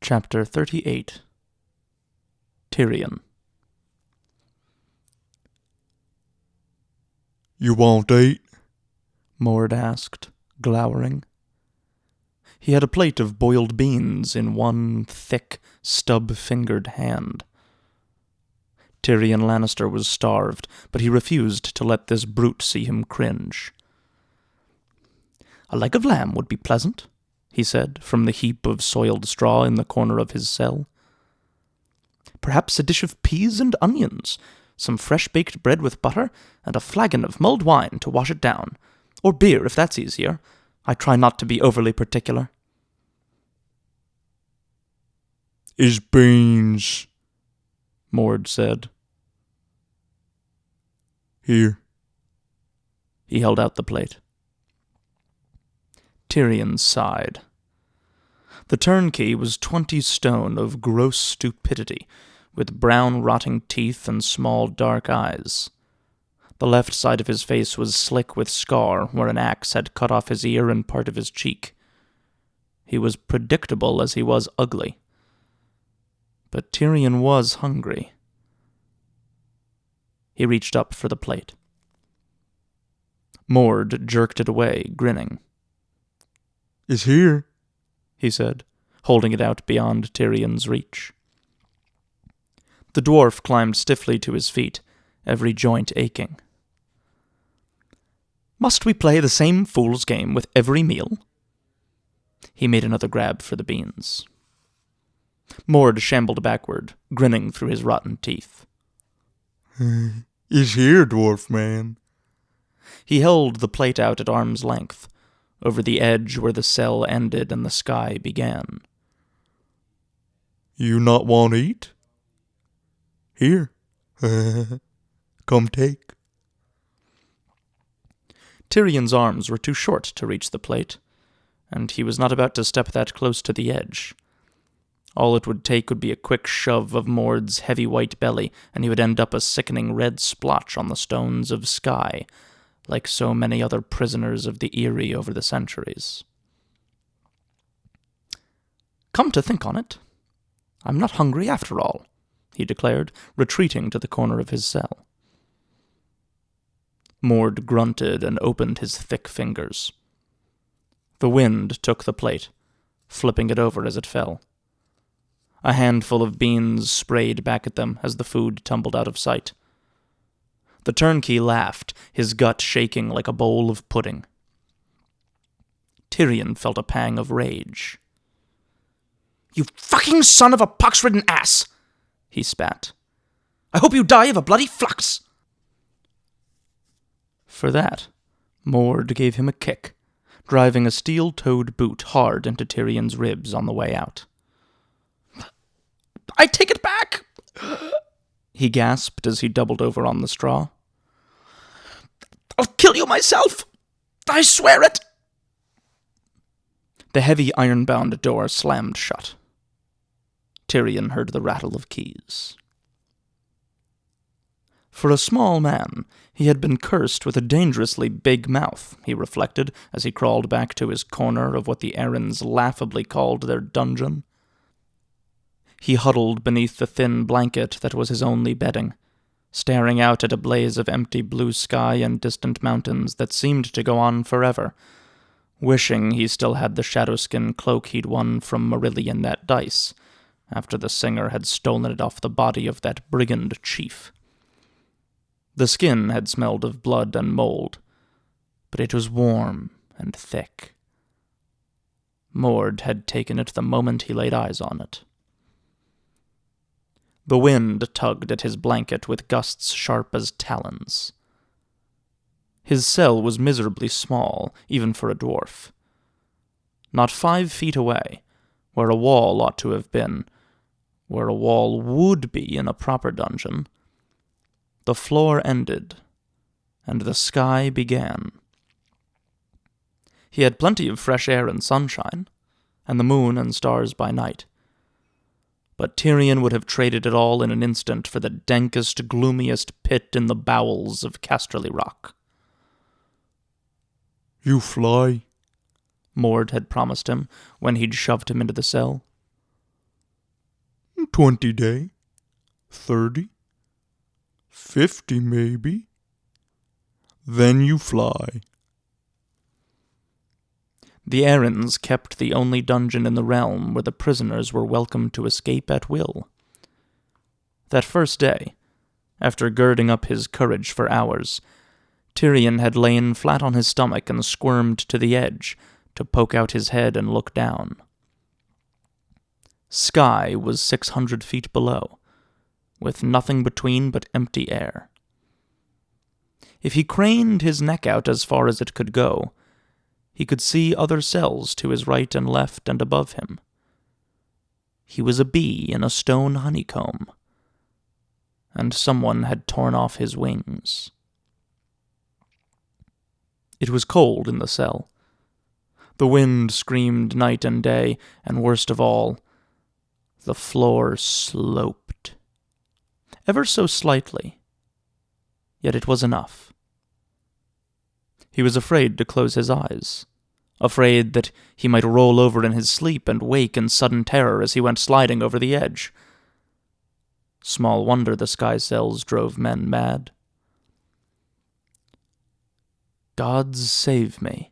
Chapter 38 Tyrion. "You won't eat?" Mord asked, glowering. He had a plate of boiled beans in one thick, stub-fingered hand. Tyrion Lannister was starved, but he refused to let this brute see him cringe. "A leg of lamb would be pleasant," he said, from the heap of soiled straw in the corner of his cell. "Perhaps a dish of peas and onions, some fresh-baked bread with butter, and a flagon of mulled wine to wash it down. Or beer, if that's easier. I try not to be overly particular." "Is beans," Mord said. "Here." He held out the plate. Tyrion sighed. The turnkey was 20 stone of gross stupidity, with brown rotting teeth and small dark eyes. The left side of his face was slick with scar where an axe had cut off his ear and part of his cheek. He was predictable as he was ugly. But Tyrion was hungry. He reached up for the plate. Mord jerked it away, grinning. "Is here," he said, holding it out beyond Tyrion's reach. The dwarf climbed stiffly to his feet, every joint aching. "Must we play the same fool's game with every meal?" He made another grab for the beans. Mord shambled backward, grinning through his rotten teeth. "Is here, dwarf man." He held the plate out at arm's length, over the edge where the cell ended and the sky began. "You not want eat? Here. Come take." Tyrion's arms were too short to reach the plate, and he was not about to step that close to the edge. All it would take would be a quick shove of Mord's heavy white belly, and he would end up a sickening red splotch on the stones of sky, like so many other prisoners of the Eyrie over the centuries. "Come to think on it, I'm not hungry after all," he declared, retreating to the corner of his cell. Mord grunted and opened his thick fingers. The wind took the plate, flipping it over as it fell. A handful of beans sprayed back at them as the food tumbled out of sight. The turnkey laughed, his gut shaking like a bowl of pudding. Tyrion felt a pang of rage. "You fucking son of a pox-ridden ass!" he spat. "I hope you die of a bloody flux!" For that, Mord gave him a kick, driving a steel-toed boot hard into Tyrion's ribs on the way out. "I take it back!" he gasped as he doubled over on the straw. "I'll kill you myself! I swear it!" The heavy iron-bound door slammed shut. Tyrion heard the rattle of keys. For a small man, he had been cursed with a dangerously big mouth, he reflected as he crawled back to his corner of what the Arryns laughably called their dungeon. He huddled beneath the thin blanket that was his only bedding, staring out at a blaze of empty blue sky and distant mountains that seemed to go on forever, wishing he still had the shadowskin cloak he'd won from Marillion that dice, after the singer had stolen it off the body of that brigand chief. The skin had smelled of blood and mold, but it was warm and thick. Mord had taken it the moment he laid eyes on it. The wind tugged at his blanket with gusts sharp as talons. His cell was miserably small, even for a dwarf. Not 5 feet away, where a wall ought to have been, where a wall would be in a proper dungeon, the floor ended, and the sky began. He had plenty of fresh air and sunshine, and the moon and stars by night. But Tyrion would have traded it all in an instant for the dankest, gloomiest pit in the bowels of Casterly Rock. "You fly?" Mord had promised him when he'd shoved him into the cell. 20 day, 30, 50 maybe. Then you fly. The Aarons kept the only dungeon in the realm where the prisoners were welcome to escape at will. That first day, after girding up his courage for hours, Tyrion had lain flat on his stomach and squirmed to the edge to poke out his head and look down. Sky was 600 feet below, with nothing between but empty air. If he craned his neck out as far as it could go, he could see other cells to his right and left and above him. He was a bee in a stone honeycomb, and someone had torn off his wings. It was cold in the cell. The wind screamed night and day, and worst of all, the floor sloped. Ever so slightly, yet it was enough. He was afraid to close his eyes, afraid that he might roll over in his sleep and wake in sudden terror as he went sliding over the edge. Small wonder the sky cells drove men mad. "Gods save me,"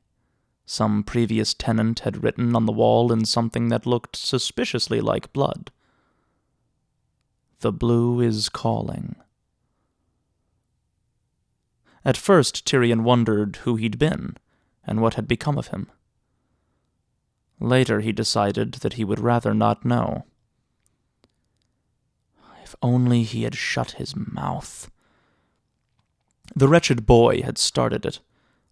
some previous tenant had written on the wall in something that looked suspiciously like blood. "The blue is calling." At first Tyrion wondered who he'd been and what had become of him. Later he decided that he would rather not know. If only he had shut his mouth. The wretched boy had started it,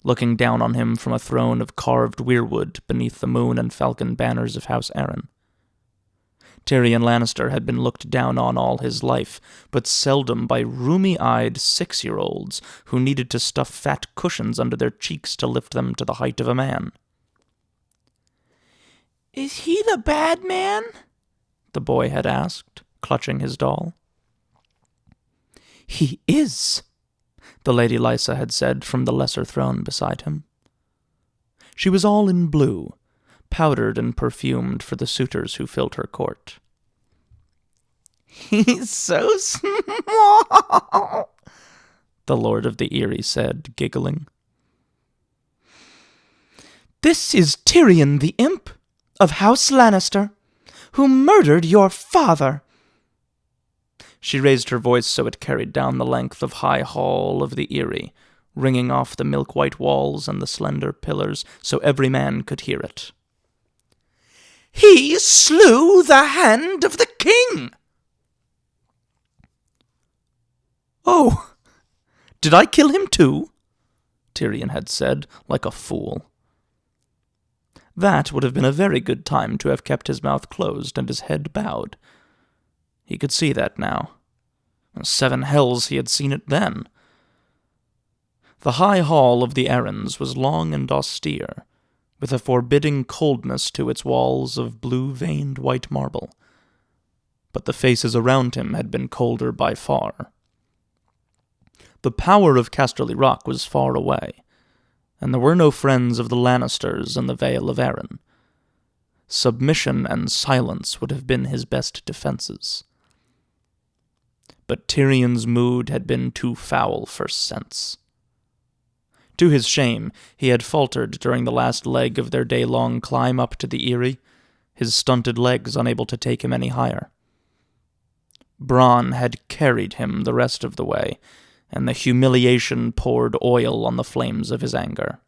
looking down on him from a throne of carved weirwood beneath the moon and falcon banners of House Arryn. Tyrion Lannister had been looked down on all his life, but seldom by rheumy-eyed 6-year-olds who needed to stuff fat cushions under their cheeks to lift them to the height of a man. "Is he the bad man?" the boy had asked, clutching his doll. "He is," the Lady Lysa had said from the lesser throne beside him. She was all in blue, powdered and perfumed for the suitors who filled her court. "He's so small," the Lord of the Eyrie said, giggling. "This is Tyrion the Imp of House Lannister, who murdered your father." She raised her voice so it carried down the length of High Hall of the Eyrie, ringing off the milk-white walls and the slender pillars so every man could hear it. "He slew the hand of the king!" "Oh, did I kill him too?" Tyrion had said, like a fool. That would have been a very good time to have kept his mouth closed and his head bowed. He could see that now. 7 hells he had seen it then. The high hall of the Aarons was long and austere, with a forbidding coldness to its walls of blue-veined white marble. But the faces around him had been colder by far. The power of Casterly Rock was far away, and there were no friends of the Lannisters in the Vale of Arryn. Submission and silence would have been his best defenses. But Tyrion's mood had been too foul for sense. To his shame, he had faltered during the last leg of their day-long climb up to the Eyrie, his stunted legs unable to take him any higher. Bronn had carried him the rest of the way, and the humiliation poured oil on the flames of his anger.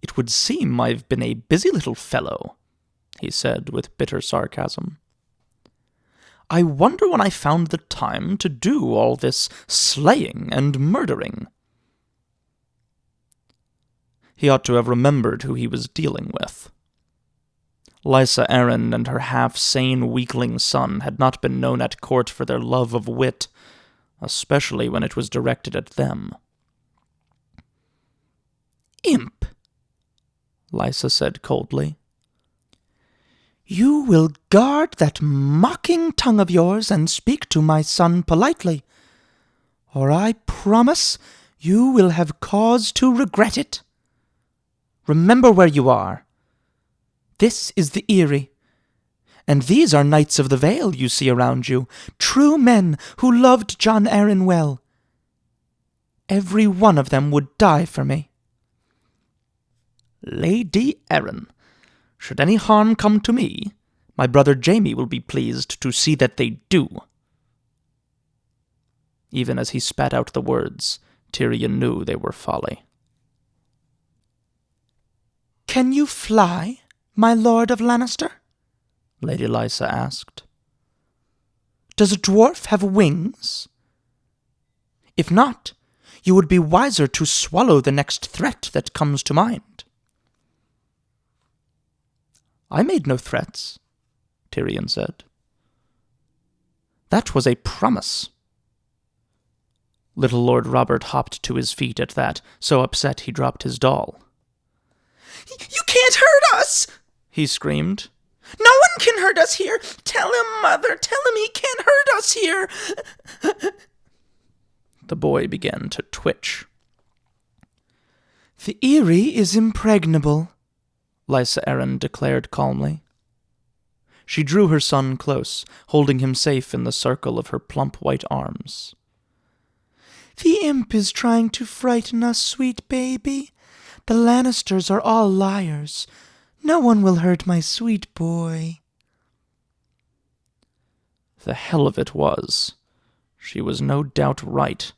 "It would seem I've been a busy little fellow," he said with bitter sarcasm. "I wonder when I found the time to do all this slaying and murdering." He ought to have remembered who he was dealing with. Lysa Arryn and her half-sane weakling son had not been known at court for their love of wit, especially when it was directed at them. "Imp," Lysa said coldly. "You will guard that mocking tongue of yours and speak to my son politely, or I promise you will have cause to regret it. Remember where you are. This is the Eyrie, And these are Knights of the Vale you see around you, true men who loved Jon Arryn well. Every one of them would die for me. Lady Arryn, should any harm come to me, my brother Jaime will be pleased to see that they do. Even as he spat out the words, Tyrion knew they were folly. "Can you fly, my Lord of Lannister?" Lady Lysa asked. "Does a dwarf have wings? If not, you would be wiser to swallow the next threat that comes to mind." "I made no threats," Tyrion said. "That was a promise." Little Lord Robert hopped to his feet at that, so upset he dropped his doll. "You can't hurt us!" he screamed. "No one can hurt us here! Tell him, Mother! Tell him he can't hurt us here!" The boy began to twitch. "The Eyrie is impregnable," Lysa Arryn declared calmly. She drew her son close, holding him safe in the circle of her plump white arms. "The imp is trying to frighten us, sweet baby. The Lannisters are all liars. No one will hurt my sweet boy." The hell of it was, she was no doubt right.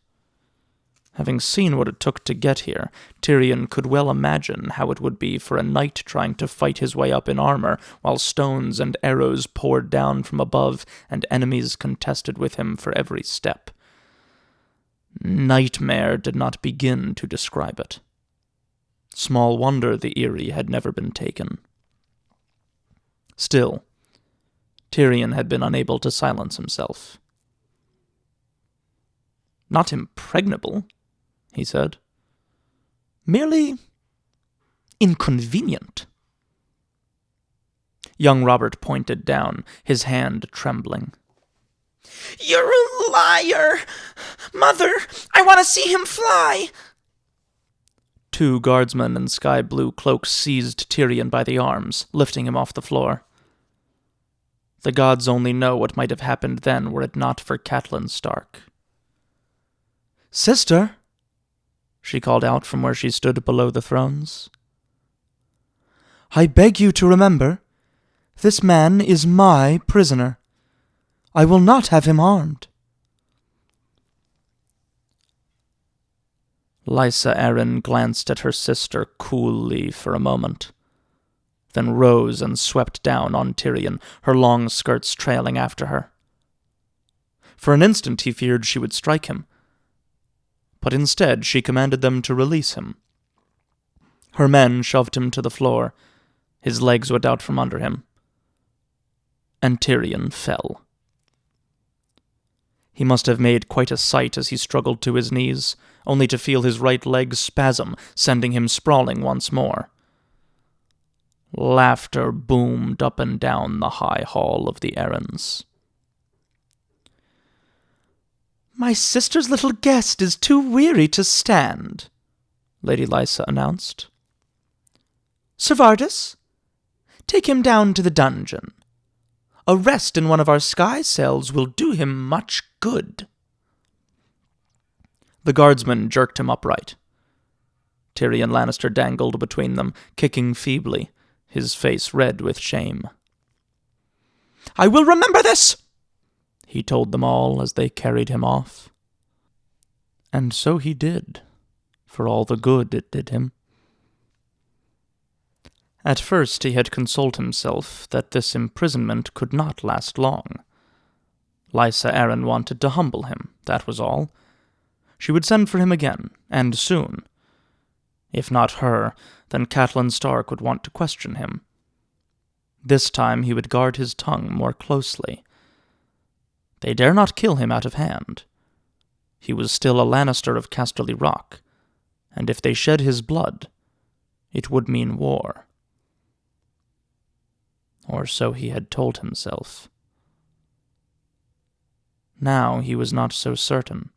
Having seen what it took to get here, Tyrion could well imagine how it would be for a knight trying to fight his way up in armor while stones and arrows poured down from above and enemies contested with him for every step. Nightmare did not begin to describe it. Small wonder the Eyrie had never been taken. Still, Tyrion had been unable to silence himself. "Not impregnable," he said. "Merely inconvenient." Young Robert pointed down, his hand trembling. "You're a liar! Mother, I want to see him fly!" Two guardsmen in sky-blue cloaks seized Tyrion by the arms, lifting him off the floor. The gods only know what might have happened then were it not for Catelyn Stark. "Sister," she called out from where she stood below the thrones, "I beg you to remember, this man is my prisoner. I will not have him harmed." Lysa Arryn glanced at her sister coolly for a moment, then rose and swept down on Tyrion, her long skirts trailing after her. For an instant he feared she would strike him, but instead she commanded them to release him. Her men shoved him to the floor, his legs went out from under him, and Tyrion fell. He must have made quite a sight as he struggled to his knees, only to feel his right leg spasm, sending him sprawling once more. Laughter boomed up and down the high hall of the Arryns. "My sister's little guest is too weary to stand," Lady Lysa announced. "Servardus, take him down to the dungeon. A rest in one of our sky cells will do him much good." The guardsman jerked him upright. Tyrion Lannister dangled between them, kicking feebly, his face red with shame. "I will remember this," he told them all as they carried him off. And so he did, for all the good it did him. At first he had consoled himself that this imprisonment could not last long. Lysa Arryn wanted to humble him, that was all. She would send for him again, and soon. If not her, then Catelyn Stark would want to question him. This time he would guard his tongue more closely. They dare not kill him out of hand. He was still a Lannister of Casterly Rock, and if they shed his blood, it would mean war. Or so he had told himself. Now he was not so certain.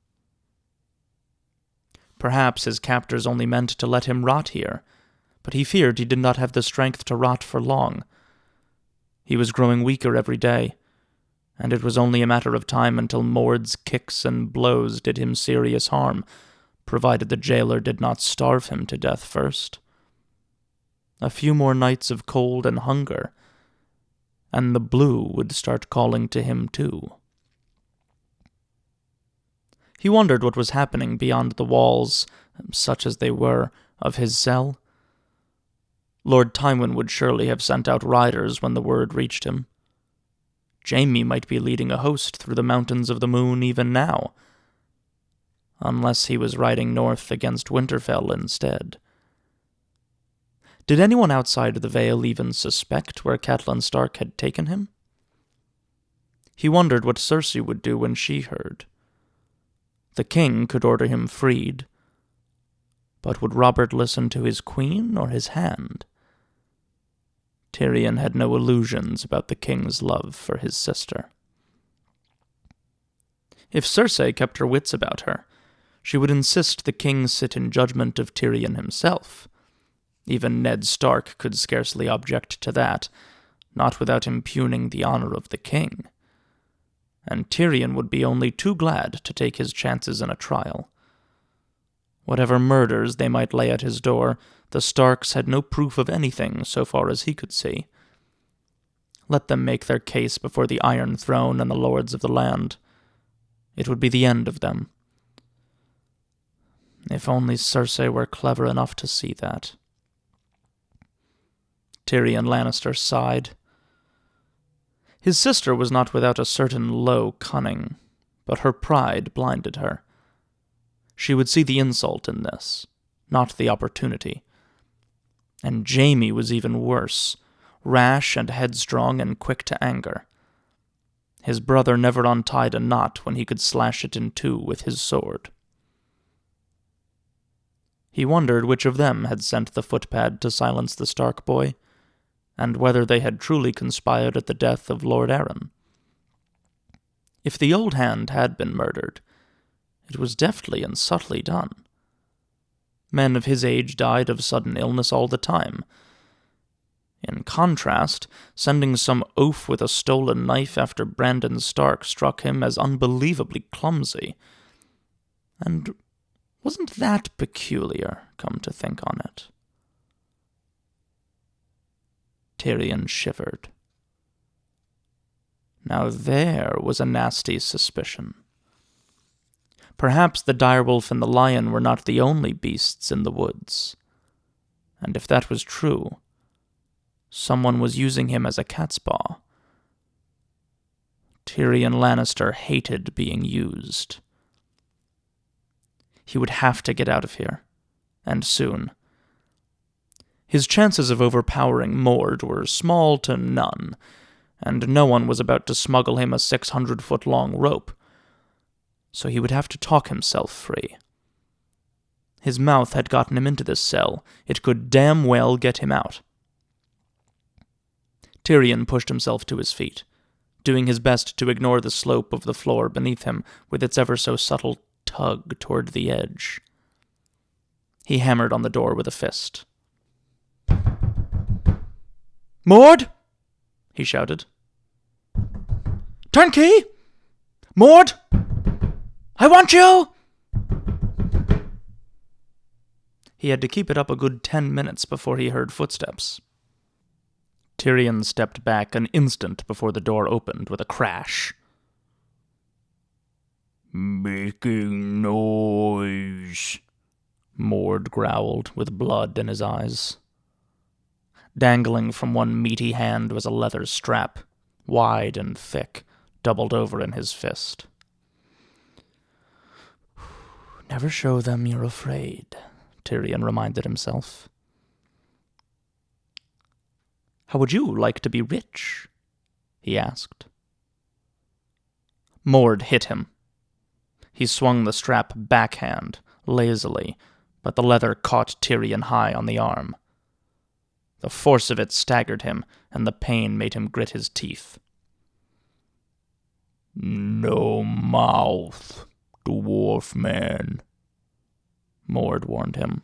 Perhaps his captors only meant to let him rot here, but he feared he did not have the strength to rot for long. He was growing weaker every day, and it was only a matter of time until Mord's kicks and blows did him serious harm, provided the jailer did not starve him to death first. A few more nights of cold and hunger, and the blue would start calling to him too. He wondered what was happening beyond the walls, such as they were, of his cell. Lord Tywin would surely have sent out riders when the word reached him. Jaime might be leading a host through the mountains of the moon even now, unless he was riding north against Winterfell instead. Did anyone outside the Vale even suspect where Catelyn Stark had taken him? He wondered what Cersei would do when she heard. The king could order him freed, but would Robert listen to his queen or his hand? Tyrion had no illusions about the king's love for his sister. If Cersei kept her wits about her, she would insist the king sit in judgment of Tyrion himself. Even Ned Stark could scarcely object to that, not without impugning the honor of the king. And Tyrion would be only too glad to take his chances in a trial. Whatever murders they might lay at his door, the Starks had no proof of anything so far as he could see. Let them make their case before the Iron Throne and the lords of the land. It would be the end of them. If only Cersei were clever enough to see that. Tyrion Lannister sighed. His sister was not without a certain low cunning, but her pride blinded her. She would see the insult in this, not the opportunity. And Jaime was even worse, rash and headstrong and quick to anger. His brother never untied a knot when he could slash it in two with his sword. He wondered which of them had sent the footpad to silence the Stark boy, and whether they had truly conspired at the death of Lord Arryn. If the old hand had been murdered, it was deftly and subtly done. Men of his age died of sudden illness all the time. In contrast, sending some oaf with a stolen knife after Brandon Stark struck him as unbelievably clumsy. And wasn't that peculiar, come to think on it? Tyrion shivered. Now there was a nasty suspicion. Perhaps the direwolf and the lion were not the only beasts in the woods. And if that was true, someone was using him as a cat's paw. Tyrion Lannister hated being used. He would have to get out of here, and soon. His chances of overpowering Mord were small to none, and no one was about to smuggle him a 600-foot-long rope, so he would have to talk himself free. His mouth had gotten him into this cell. It could damn well get him out. Tyrion pushed himself to his feet, doing his best to ignore the slope of the floor beneath him with its ever-so-subtle tug toward the edge. He hammered on the door with a fist. "Mord!" he shouted. "Turnkey! Mord! I want you!" He had to keep it up a good 10 minutes before he heard footsteps. Tyrion stepped back an instant before the door opened with a crash. "Making noise," Mord growled, with blood in his eyes. Dangling from one meaty hand was a leather strap, wide and thick, doubled over in his fist. "Never show them you're afraid," Tyrion reminded himself. "How would you like to be rich?" he asked. Mord hit him. He swung the strap backhand, lazily, but the leather caught Tyrion high on the arm. The force of it staggered him, and the pain made him grit his teeth. "No mouth, dwarf man," Mord warned him.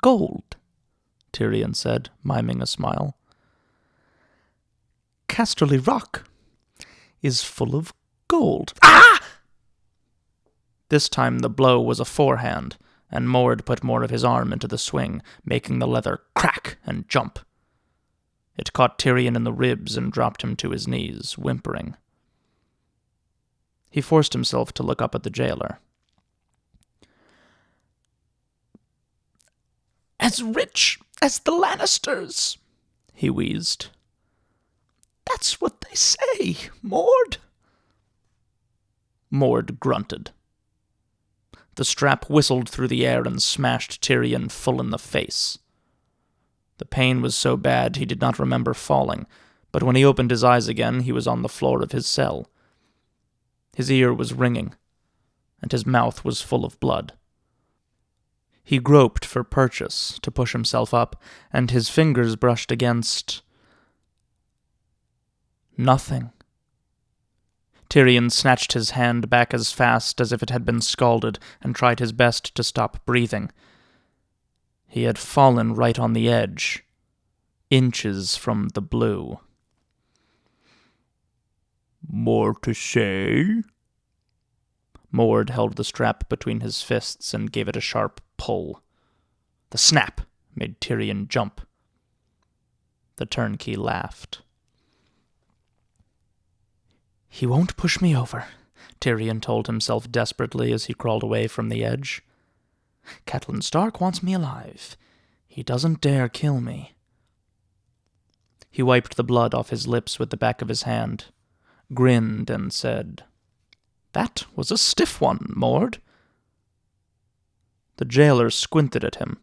"Gold," Tyrion said, miming a smile. Casterly Rock is full of gold. Ah! This time the blow was a forehand, and Mord put more of his arm into the swing, making the leather crack and jump. It caught Tyrion in the ribs and dropped him to his knees, whimpering. He forced himself to look up at the jailer. "As rich as the Lannisters," he wheezed. "That's what they say, Mord." Mord grunted. The strap whistled through the air and smashed Tyrion full in the face. The pain was so bad he did not remember falling, but when he opened his eyes again, he was on the floor of his cell. His ear was ringing, and his mouth was full of blood. He groped for purchase to push himself up, and his fingers brushed against nothing. Tyrion snatched his hand back as fast as if it had been scalded and tried his best to stop breathing. He had fallen right on the edge, inches from the blue. "More to say?" Mord held the strap between his fists and gave it a sharp pull. The snap made Tyrion jump. The turnkey laughed. "He won't push me over," Tyrion told himself desperately as he crawled away from the edge. "Catelyn Stark wants me alive. He doesn't dare kill me." He wiped the blood off his lips with the back of his hand, grinned, and said, "That was a stiff one, Mord." The jailer squinted at him,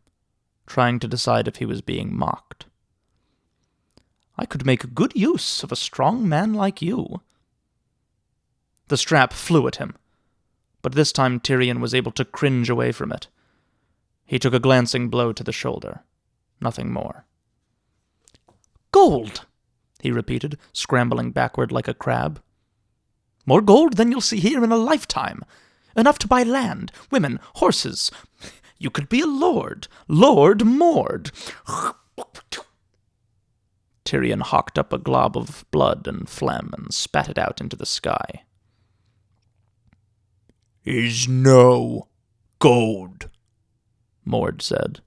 trying to decide if he was being mocked. "I could make good use of a strong man like you." The strap flew at him, but this time Tyrion was able to cringe away from it. He took a glancing blow to the shoulder. Nothing more. "Gold!" he repeated, scrambling backward like a crab. "More gold than you'll see here in a lifetime. Enough to buy land, women, horses. You could be a lord. Lord Mord." Tyrion hawked up a glob of blood and phlegm and spat it out into the sky. "Is no gold," Mord said.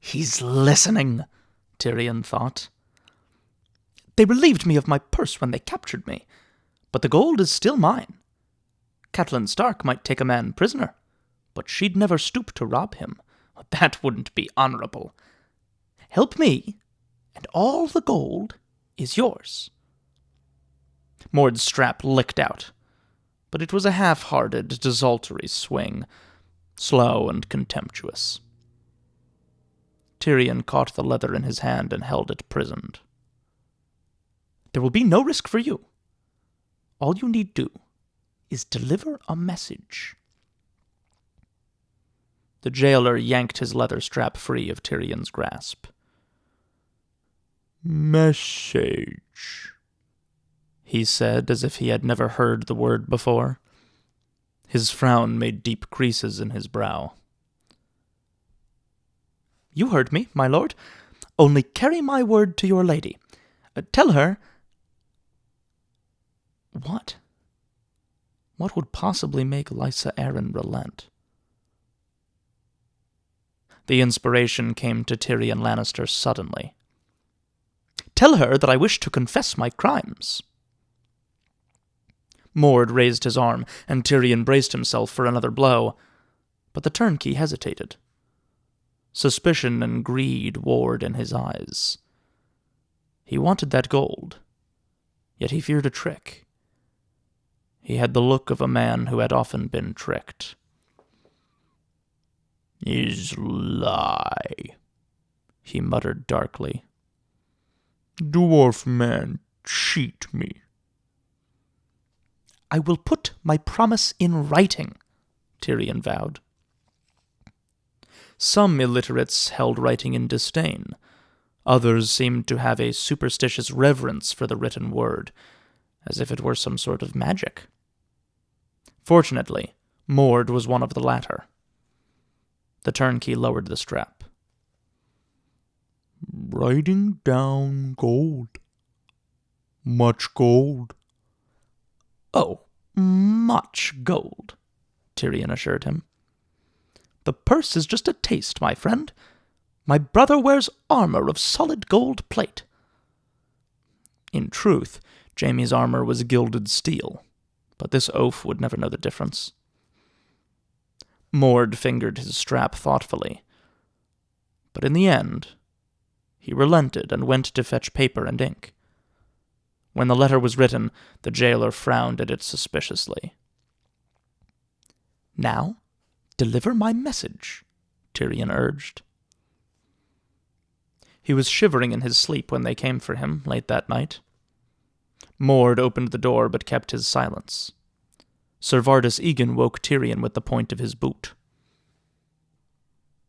"He's listening," Tyrion thought. "They relieved me of my purse when they captured me, but the gold is still mine. Catelyn Stark might take a man prisoner, but she'd never stoop to rob him. That wouldn't be honorable. Help me, and all the gold is yours." Mord's strap licked out, but it was a half-hearted, desultory swing, slow and contemptuous. Tyrion caught the leather in his hand and held it prisoned. "There will be no risk for you. All you need do is deliver a message." The jailer yanked his leather strap free of Tyrion's grasp. "Message," he said, as if he had never heard the word before. His frown made deep creases in his brow. "You heard me, my lord. Only carry my word to your lady. Tell her—" What? What would possibly make Lysa Arryn relent? The inspiration came to Tyrion Lannister suddenly. "Tell her that I wish to confess my crimes." Mord raised his arm, and Tyrion braced himself for another blow, but the turnkey hesitated. Suspicion and greed warred in his eyes. He wanted that gold, yet he feared a trick. He had the look of a man who had often been tricked. "Is lie," he muttered darkly. "Dwarf man cheat me." "I will put my promise in writing," Tyrion vowed. Some illiterates held writing in disdain. Others seemed to have a superstitious reverence for the written word, as if it were some sort of magic. Fortunately, Mord was one of the latter. The turnkey lowered the strap. "Writing down gold," Much gold? Oh, much gold, Tyrion assured him. The purse is just a taste, my friend. My brother wears armor of solid gold plate. In truth, Jaime's armor was gilded steel, but this oaf would never know the difference. Mord fingered his strap thoughtfully, but in the end, he relented and went to fetch paper and ink. When the letter was written, the jailer frowned at it suspiciously. Now, deliver my message, Tyrion urged. He was shivering in his sleep when they came for him late that night. Mord opened the door but kept his silence. Ser Vardis Egan woke Tyrion with the point of his boot.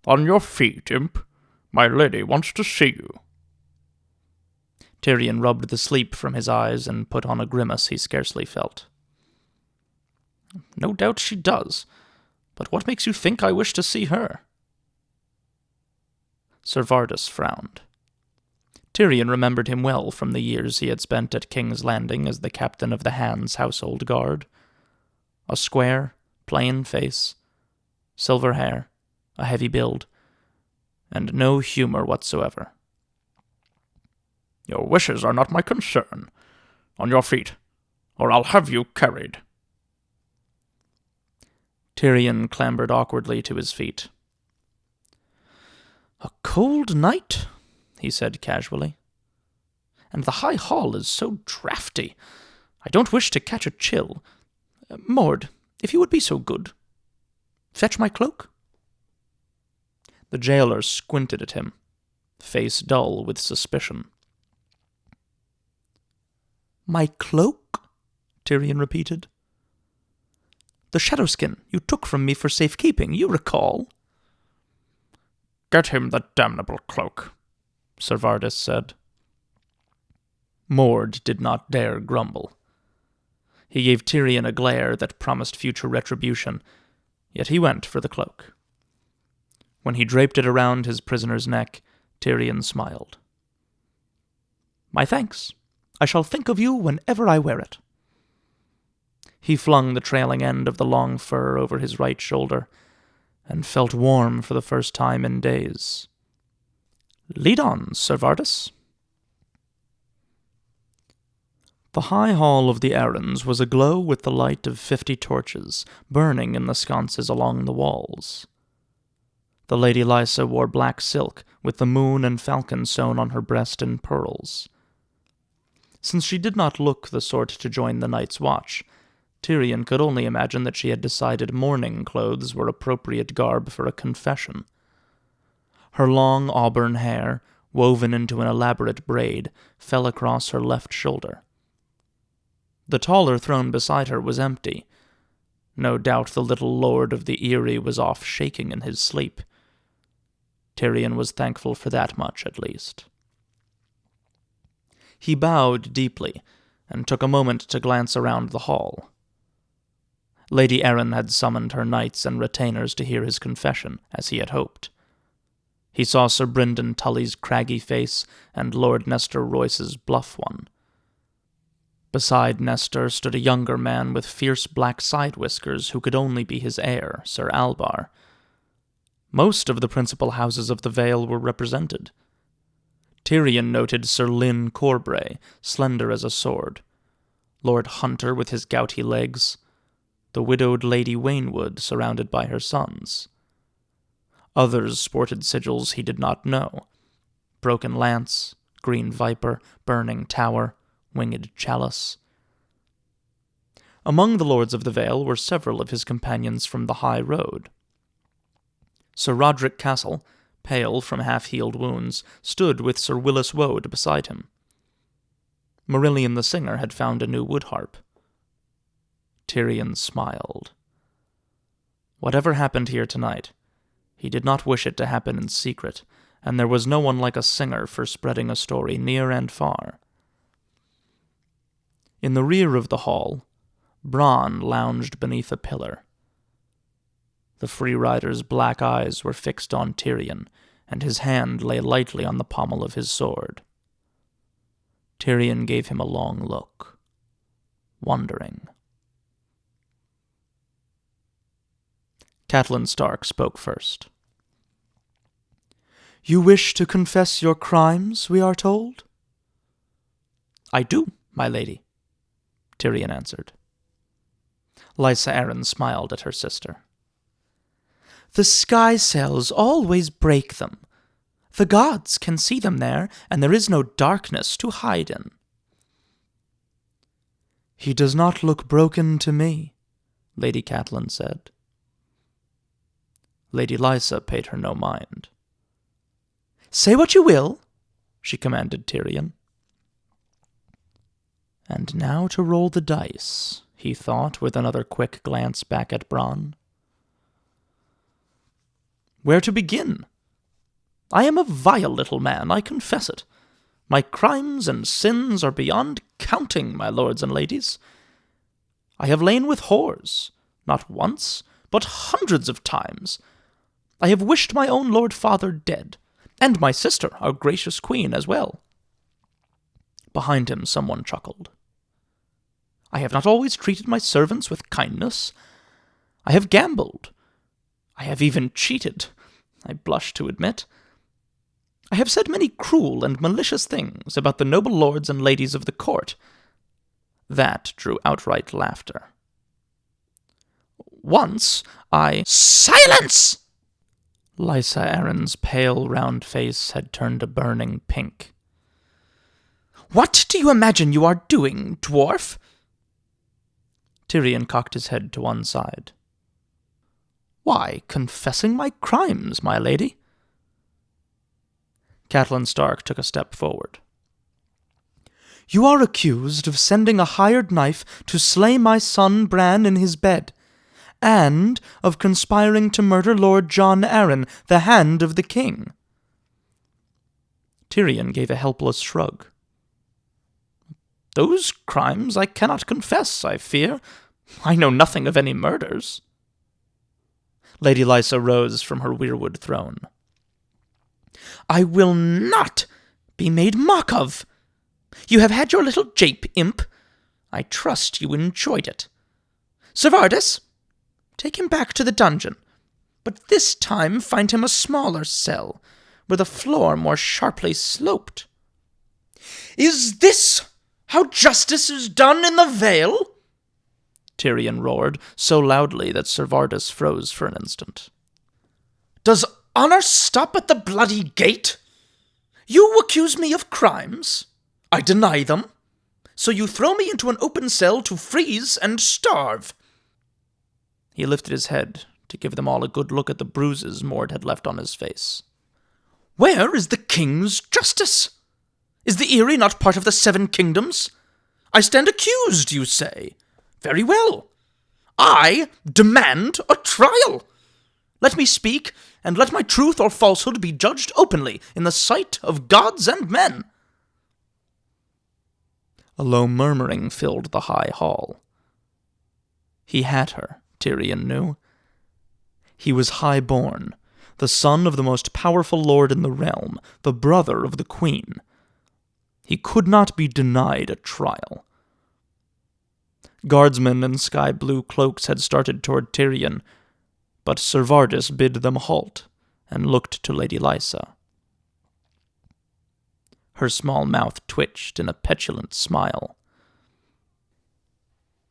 On your feet, imp. My lady wants to see you. Tyrion rubbed the sleep from his eyes and put on a grimace he scarcely felt. No doubt she does, but what makes you think I wish to see her? Ser Vardis frowned. Tyrion remembered him well from the years he had spent at King's Landing as the captain of the Hand's household guard. A square, plain face, silver hair, a heavy build, and no humor whatsoever. Your wishes are not my concern. On your feet, or I'll have you carried. Tyrion clambered awkwardly to his feet. A cold night, he said casually. And the High Hall is so draughty. I don't wish to catch a chill. Mord, if you would be so good. Fetch my cloak? The jailer squinted at him, face dull with suspicion. My cloak? Tyrion repeated. The shadowskin you took from me for safekeeping, you recall? Get him the damnable cloak, Ser Vardis said. Mord did not dare grumble. He gave Tyrion a glare that promised future retribution, yet he went for the cloak. When he draped it around his prisoner's neck, Tyrion smiled. My thanks. I shall think of you whenever I wear it. He flung the trailing end of the long fur over his right shoulder, and felt warm for the first time in days. Lead on, Ser Vardis. The high hall of the Arryns was aglow with the light of 50 torches, burning in the sconces along the walls. The Lady Lysa wore black silk, with the moon and falcon sewn on her breast in pearls. Since she did not look the sort to join the night's watch, Tyrion could only imagine that she had decided mourning clothes were appropriate garb for a confession. Her long auburn hair, woven into an elaborate braid, fell across her left shoulder. The taller throne beside her was empty. No doubt the little lord of the Eyrie was off shaking in his sleep. Tyrion was thankful for that much, at least. He bowed deeply, and took a moment to glance around the hall. Lady Arryn had summoned her knights and retainers to hear his confession, as he had hoped. He saw Sir Brynden Tully's craggy face and Lord Nestor Royce's bluff one. Beside Nestor stood a younger man with fierce black side whiskers who could only be his heir, Sir Albar. Most of the principal houses of the Vale were represented. Tyrion noted Sir Lyn Corbray, slender as a sword, Lord Hunter with his gouty legs, the widowed Lady Waynwood surrounded by her sons. Others sported sigils he did not know: Broken Lance, Green Viper, Burning Tower, Winged Chalice. Among the lords of the Vale were several of his companions from the High Road. Sir Roderick Castle, pale from half-healed wounds, stood with Sir Willis Woad beside him. Marillion the Singer had found a new wood harp. Tyrion smiled. Whatever happened here tonight, he did not wish it to happen in secret, and there was no one like a singer for spreading a story near and far. In the rear of the hall, Bronn lounged beneath a pillar. The free rider's black eyes were fixed on Tyrion, and his hand lay lightly on the pommel of his sword. Tyrion gave him a long look, wondering. Catelyn Stark spoke first. "You wish to confess your crimes, we are told?" "I do, my lady," Tyrion answered. Lysa Arryn smiled at her sister. "The sky cells always break them. The gods can see them there, and there is no darkness to hide in." "He does not look broken to me," Lady Catelyn said. Lady Lysa paid her no mind. "Say what you will," she commanded Tyrion. And now to roll the dice, he thought with another quick glance back at Bronn. "Where to begin? I am a vile little man, I confess it. My crimes and sins are beyond counting, my lords and ladies. I have lain with whores, not once, but hundreds of times. I have wished my own lord father dead, and my sister, our gracious queen, as well." Behind him someone chuckled. "I have not always treated my servants with kindness. I have gambled. I have even cheated, I blush to admit. I have said many cruel and malicious things about the noble lords and ladies of the court." That drew outright laughter. "Once I—" "Silence!" Lysa Arryn's pale, round face had turned a burning pink. "What do you imagine you are doing, dwarf?" Tyrion cocked his head to one side. "Why, confessing my crimes, my lady." Catelyn Stark took a step forward. "You are accused of sending a hired knife to slay my son Bran in his bed, and of conspiring to murder Lord Jon Arryn, the Hand of the King." Tyrion gave a helpless shrug. "Those crimes I cannot confess, I fear. I know nothing of any murders." Lady Lysa rose from her weirwood throne. "I will not be made mock of. You have had your little jape, imp. I trust you enjoyed it. Servardus, take him back to the dungeon, but this time find him a smaller cell, where the floor more sharply sloped." "Is this how justice is done in the Vale?" Tyrion roared, so loudly that Servardus froze for an instant. "Does honor stop at the bloody gate? You accuse me of crimes. I deny them. So you throw me into an open cell to freeze and starve." He lifted his head to give them all a good look at the bruises Mord had left on his face. "Where is the king's justice? Is the Eyrie not part of the Seven Kingdoms? I stand accused, you say. Very well. I demand a trial. Let me speak, and let my truth or falsehood be judged openly in the sight of gods and men." A low murmuring filled the high hall. He had her, Tyrion knew. He was high-born, the son of the most powerful lord in the realm, the brother of the queen. He could not be denied a trial. Guardsmen in sky-blue cloaks had started toward Tyrion, but Servardus bid them halt and looked to Lady Lysa. Her small mouth twitched in a petulant smile.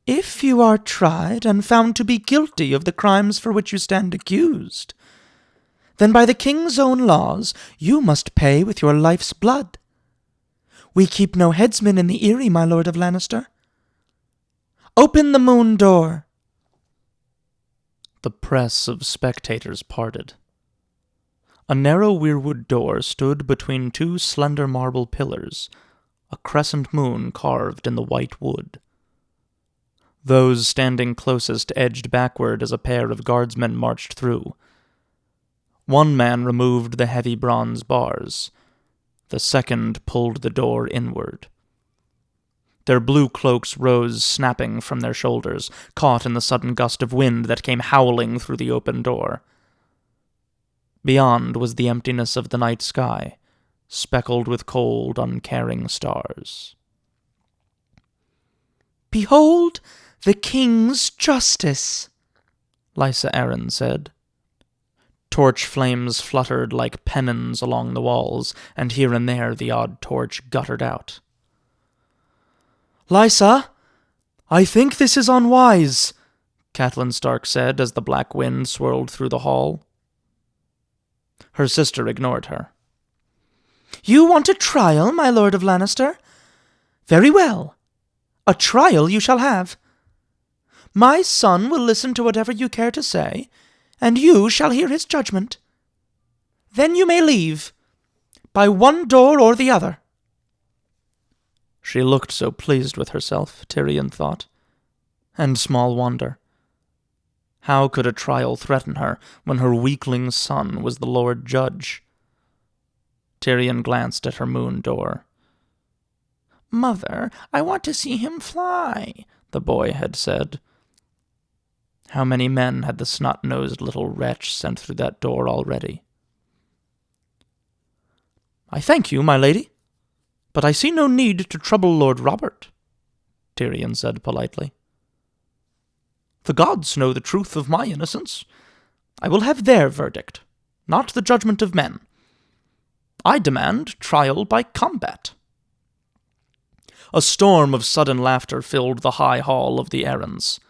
"If you are tried and found to be guilty of the crimes for which you stand accused, then by the king's own laws you must pay with your life's blood. We keep no headsmen in the Eyrie, my lord of Lannister. Open the moon door." The press of spectators parted. A narrow weirwood door stood between two slender marble pillars, a crescent moon carved in the white wood. Those standing closest edged backward as a pair of guardsmen marched through. One man removed the heavy bronze bars. The second pulled the door inward. Their blue cloaks rose snapping from their shoulders, caught in the sudden gust of wind that came howling through the open door. Beyond was the emptiness of the night sky, speckled with cold, uncaring stars. "Behold the king's justice," Lysa Arryn said. Torch flames fluttered like pennons along the walls, and here and there the odd torch guttered out. "Lysa, I think this is unwise," Catelyn Stark said as the black wind swirled through the hall. Her sister ignored her. "You want a trial, my Lord of Lannister? Very well. A trial you shall have. My son will listen to whatever you care to say, and you shall hear his judgment. Then you may leave, by one door or the other." She looked so pleased with herself, Tyrion thought. And small wonder. How could a trial threaten her when her weakling son was the Lord Judge? Tyrion glanced at her moon door. "Mother, I want to see him fly," the boy had said. How many men had the snot-nosed little wretch sent through that door already? "I thank you, my lady, but I see no need to trouble Lord Robert," Tyrion said politely. "The gods know the truth of my innocence. I will have their verdict, not the judgment of men. I demand trial by combat." A storm of sudden laughter filled the high hall of the Arryns.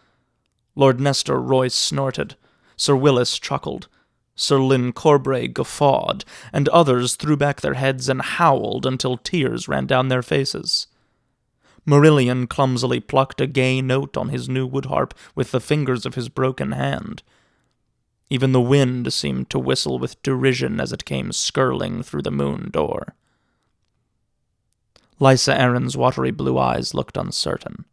Lord Nestor Royce snorted, Sir Willis chuckled, Sir Lyn Corbray guffawed, and others threw back their heads and howled until tears ran down their faces. Marillion clumsily plucked a gay note on his new woodharp with the fingers of his broken hand. Even the wind seemed to whistle with derision as it came skirling through the moon door. Lysa Arryn's watery blue eyes looked uncertain.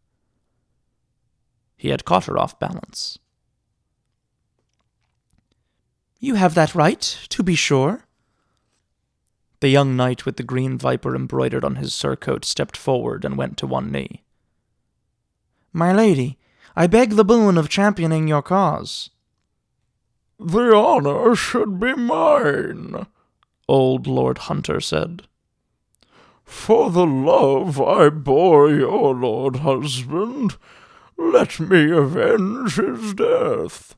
He had caught her off balance. "You have that right, to be sure." The young knight with the green viper embroidered on his surcoat stepped forward and went to one knee. "My lady, I beg the boon of championing your cause." "The honor should be mine," old Lord Hunter said. "For the love I bore your lord husband, let me avenge his death."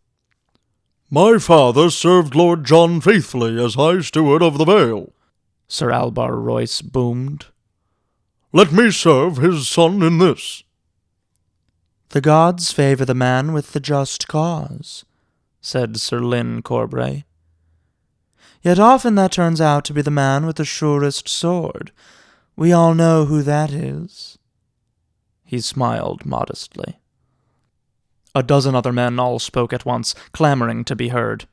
"My father served Lord John faithfully as High Steward of the Vale," Sir Albar Royce boomed. "Let me serve his son in this." "The gods favor the man with the just cause," said Sir Lyn Corbray. "Yet often that turns out to be the man with the surest sword. We all know who that is." He smiled modestly. A dozen other men all spoke at once, clamoring to be heard.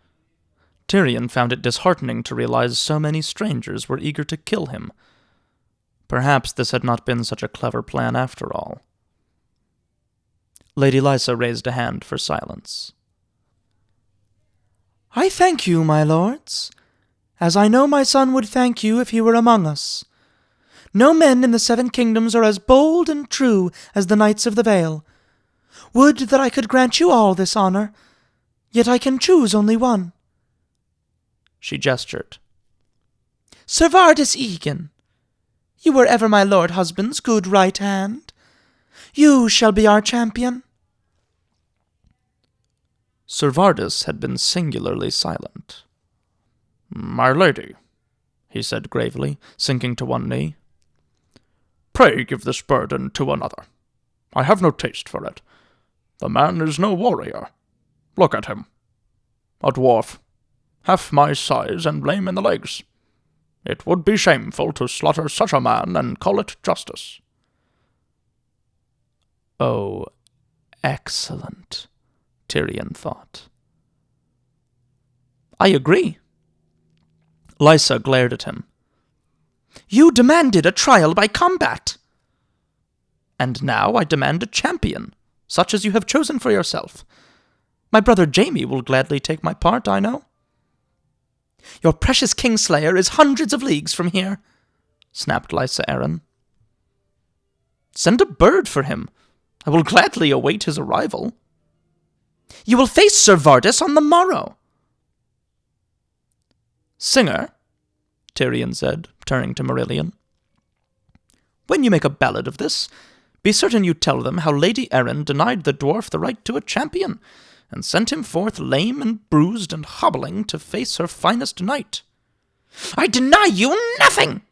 Tyrion found it disheartening to realize so many strangers were eager to kill him. Perhaps this had not been such a clever plan after all. Lady Lysa raised a hand for silence. "I thank you, my lords, as I know my son would thank you if he were among us. No men in the Seven Kingdoms are as bold and true as the Knights of the Vale. Would that I could grant you all this honor, yet I can choose only one." She gestured. "Servardis Egan, you were ever my lord husband's good right hand. You shall be our champion." Servardis had been singularly silent. "My lady," he said gravely, sinking to one knee, "pray give this burden to another. I have no taste for it. The man is no warrior. Look at him. A dwarf, half my size and lame in the legs. It would be shameful to slaughter such a man and call it justice." Oh, excellent, Tyrion thought. "I agree." Lysa glared at him. "You demanded a trial by combat." "And now I demand a champion, such as you have chosen for yourself. My brother Jaime will gladly take my part, I know." "Your precious Kingslayer is hundreds of leagues from here," snapped Lysa Arryn. "Send a bird for him. I will gladly await his arrival." "You will face Servardis on the morrow." "Singer," Tyrion said, turning to Marillion. "When you make a ballad of this, be certain you tell them how Lady Erin denied the dwarf the right to a champion, and sent him forth lame and bruised and hobbling to face her finest knight." "I deny you nothing,"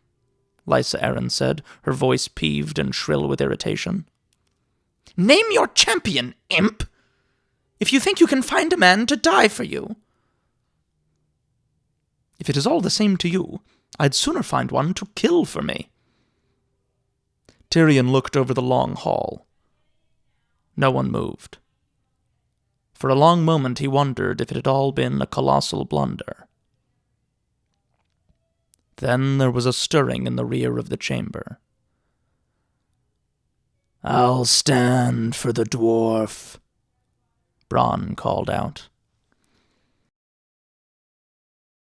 Lysa Arryn said, her voice peeved and shrill with irritation. "Name your champion, imp, if you think you can find a man to die for you." "If it is all the same to you, I'd sooner find one to kill for me." Tyrion looked over the long hall. No one moved. For a long moment he wondered if it had all been a colossal blunder. Then there was a stirring in the rear of the chamber. "I'll stand for the dwarf," Bronn called out.